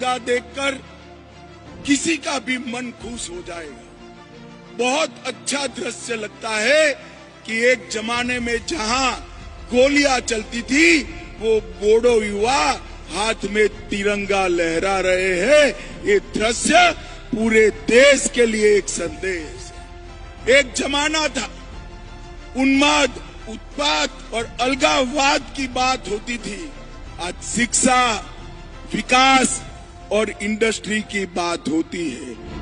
तिरंगा देखकर किसी का भी मन खुश हो जाएगा। बहुत अच्छा दृश्य लगता है कि एक जमाने में जहां गोलियां चलती थी, वो बोडो युवा हाथ में तिरंगा लहरा रहे हैं। ये दृश्य पूरे देश के लिए एक संदेश है। एक जमाना था उन्माद, उत्पात और अलगाववाद की बात होती थी। आज शिक्षा, विकास और इंडस्ट्री की बात होती है।